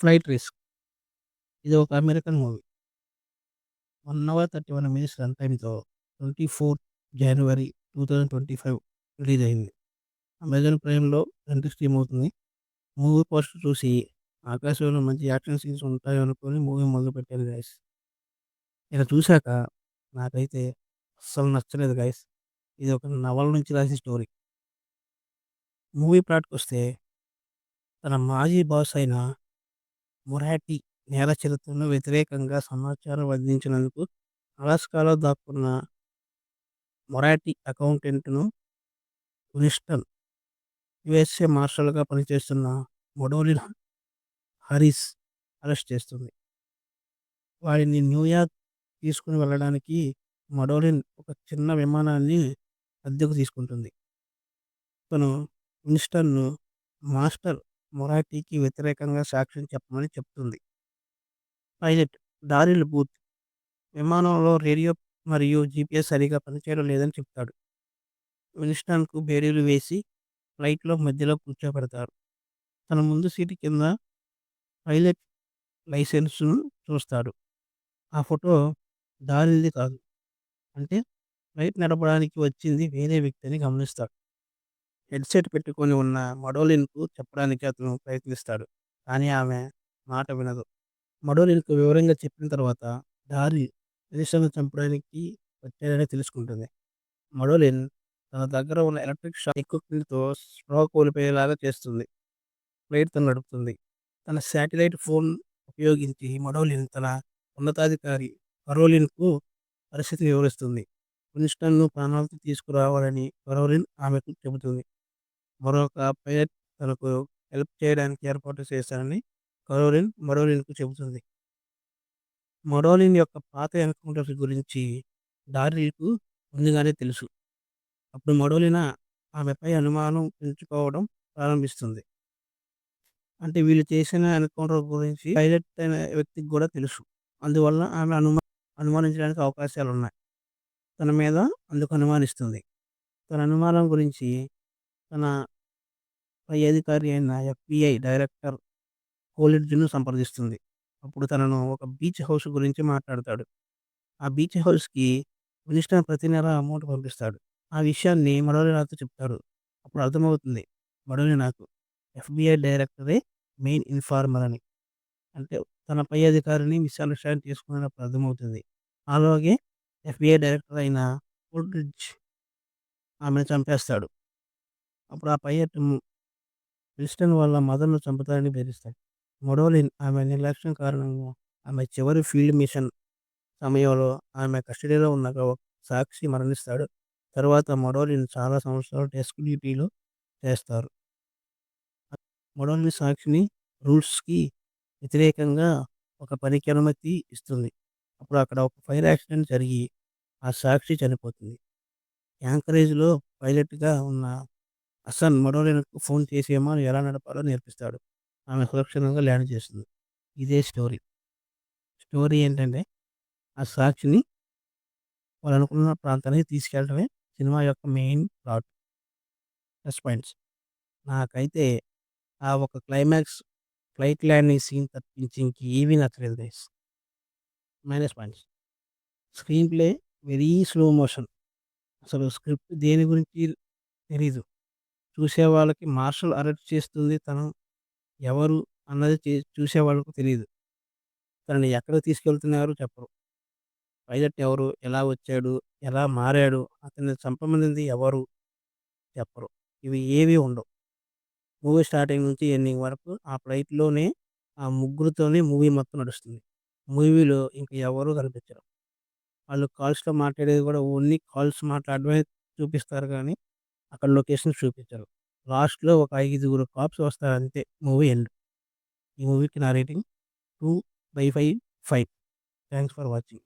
'Flight risk' ఇది ఒక American movie. 1 hour 31 minutes run టైమ్‌తో 24 జనవరి 2025 రిలీజ్ అయింది. అమెజాన్ ప్రైమ్‌లో రెంట్‌కి స్ట్రీమ్ అవుతుంది. మూవీ పోస్టర్ చూసి ఆకాశంలో మంచి యాక్షన్ సీన్స్ ఉంటాయనుకోని మూవీ మొదలుపెట్టాను గైస్. ఇక చూసాక నాకైతే అస్సలు నచ్చలేదు గైస్. ఇది ఒక నవల నుంచి రాసిన స్టోరీ. మూవీ ప్లాట్‌కొస్తే తన మాజీ బాస్ అయిన మొరాటి నేర చరిత్రను వ్యతిరేకంగా సమాచారం అందించినందుకు అలాస్కాలో దాక్కున్న మొరాటి అకౌంటెంట్‌ను విన్స్టన్ యుఎస్ఏ మార్షల్‌గా పనిచేస్తున్న మొడోలిన్ హారిస్ అరెస్ట్ చేస్తుంది. వాడిని న్యూయార్క్ తీసుకొని వెళ్ళడానికి మొడోలిన్ ఒక చిన్న విమానాన్ని అద్దెకు తీసుకుంటుంది. తను విన్స్టన్‌ను మాస్టర్ మొరాటీకి వ్యతిరేకంగా సాక్ష్యం చెప్పమని చెప్తుంది. పైలట్ డారిల్ బూత్ విమానంలో రేడియో మరియు జీపీఎస్ సరిగ్గా పనిచేయడం లేదని చెప్తాడు. విన్స్టన్‌కు బేడీలు వేసి ఫ్లైట్‌లో మధ్యలో కూర్చోబెడతారు. తన ముందు సీటు కింద పైలట్ లైసెన్స్‌ను చూస్తాడు. ఆ ఫోటో డారిల్‌ది కాదు. అంటే ఫ్లైట్ నడపడానికి వచ్చింది వేరే వ్యక్తి అని గమనిస్తాడు. హెడ్‌సెట్ పెట్టుకొని ఉన్న మడోలిన్‌కు చెప్పడానికి అతను ప్రయత్నిస్తాడు. కానీ ఆమె మాట వినదు. మడోలిన్‌కు వివరంగా చెప్పిన తర్వాత డారిల్ విన్స్టన్‌ను చంపడానికి వచ్చాడని తెలుసుకుంటుంది. మడోలిన్ తన దగ్గర ఉన్న ఎలక్ట్రిక్ షాక్ ఎక్విప్‌మెంట్‌తో స్పృహ కోల్పోయేలాగా చేస్తుంది. ఫ్లైట్ తను నడుపుతుంది. తన శాటిలైట్ ఫోన్ ఉపయోగించి మడోలిన్ తన ఉన్నతాధికారి కరోలిన్‌కు పరిస్థితిని వివరిస్తుంది. విన్స్టన్‌ను ప్రాణాలతో తీసుకురావాలని కరోలిన్ ఆమెకు చెబుతుంది. మరొక పైలట్ తనకు హెల్ప్ చేయడానికి ఏర్పాటు చేశానని కరోలిన్ మడోలిన్‌కు చెబుతుంది. మడోలిన్ యొక్క పాత ఎన్కౌంటర్స్ గురించి డారిల్‌కు ముందుగానే తెలుసు. అప్పుడు మడోలిన ఆమెపై అనుమానం పెంచుకోవడం ప్రారంభిస్తుంది. అంటే వీళ్ళు చేసిన ఎన్కౌంటర్ గురించి పైలట్ అయిన వ్యక్తికి కూడా తెలుసు. అందువల్ల ఆమె అనుమానించడానికి అవకాశాలున్నాయి. తన మీద అందుకు అనుమానిస్తుంది. తన అనుమానం గురించి తన పై అధికారి అయిన ఎఫ్‌బీఐ డైరెక్టర్ కోలిడ్జ్‌ను సంప్రదిస్తుంది. అప్పుడు తనను ఒక బీచ్ హౌస్ గురించి మాట్లాడతాడు. ఆ బీచ్ హౌస్‌కి విన్స్టన్ ప్రతి నెల అమౌంట్ పంపిస్తాడు. ఆ విషయాన్ని మడోలినాతో చెప్తాడు. అప్పుడు అర్థమవుతుంది మడోలినాకు ఎఫ్‌బీఐ డైరెక్టరే మెయిన్ ఇన్ఫార్మర్ అని. అంటే తన పై అధికారిని మిస్‌అండర్‌స్టాండ్ చేసుకున్నప్పుడు అర్థమవుతుంది. అలాగే ఎఫ్‌బీఐ డైరెక్టర్ అయిన కోల్డ్రిడ్జ్ ఆమెను చంపేస్తాడు. అప్పుడు ఆ పైలట్ విన్స్టన్ వాళ్ళ మదర్‌ను చంపుతారని బెదిరిస్తాడు. మడోలిన్ ఆమె నిర్లక్ష్యం కారణంగా ఆమె చివరి ఫీల్డ్ మిషన్ సమయంలో ఆమె కస్టడీలో ఉన్న ఒక సాక్షి మరణిస్తాడు. తరువాత మడోలిన్ చాలా సంవత్సరాలు డెస్క్ డ్యూటీలో చేస్తారు. మడోలిన్ సాక్షిని రూల్స్‌కి వ్యతిరేకంగా ఒక పనికి అనుమతి ఇస్తుంది. అప్పుడు అక్కడ ఒక ఫైర్ యాక్సిడెంట్ జరిగి ఆ సాక్షి చనిపోతుంది. యాంకరేజ్‌లో పైలట్‌గా ఉన్న హసన్ మడోలిన్‌కు ఫోన్ చేసి విమానం ఎలా నడపాలో నేర్పిస్తాడు. ఆమె సురక్షితంగా ల్యాండ్ చేస్తుంది. ఇదే స్టోరీ. స్టోరీ ఏంటంటే ఆ సాక్షిని వాళ్ళనుకున్న ప్రాంతానికి తీసుకెళ్ళడమే సినిమా యొక్క మెయిన్ ప్లాట్. Plus points. నాకైతే ఆ ఒక క్లైమాక్స్ ఫ్లైట్ ల్యాండింగ్ సీన్ తప్పించి ఇంకేమీ నచ్చలేదు guys. Minus points. Screen play very slow motion. అసలు స్క్రిప్ట్ దేని గురించి తెలీదు. చూసేవాళ్ళకి మార్షల్ అరెస్ట్ చేస్తుంది తను ఎవరు అన్నది చూసేవాళ్ళకు తెలీదు. తనని ఎక్కడికి తీసుకెళ్తున్నారు చెప్పరు. పైలట్ ఎవరు? ఎలా వచ్చాడు? ఎలా మారాడు? అతన్ని చంపమనింది ఎవరు? చెప్పరు. ఇవి ఏవి ఉండవు. మూవీ స్టార్టింగ్ నుంచి ఎండింగ్ వరకు ఆ ఫ్లైట్‌లోనే ఆ ముగ్గురితోనే మూవీ మొత్తం నడుస్తుంది. మూవీలో ఇంక ఎవరు కనిపించరు. వాళ్ళు కాల్స్‌లో మాట్లాడేది కూడా ఓన్లీ కాల్స్ మాట్లాడడమే చూపిస్తారు గానీ, అక్కడ లొకేషన్స్ చూపించరు. లాస్ట్‌లో ఒక 5 కాప్స్ వస్తారు అంతే. Movie end. ఈ మూవీకి నా రేటింగ్ 2/5. Thanks for watching.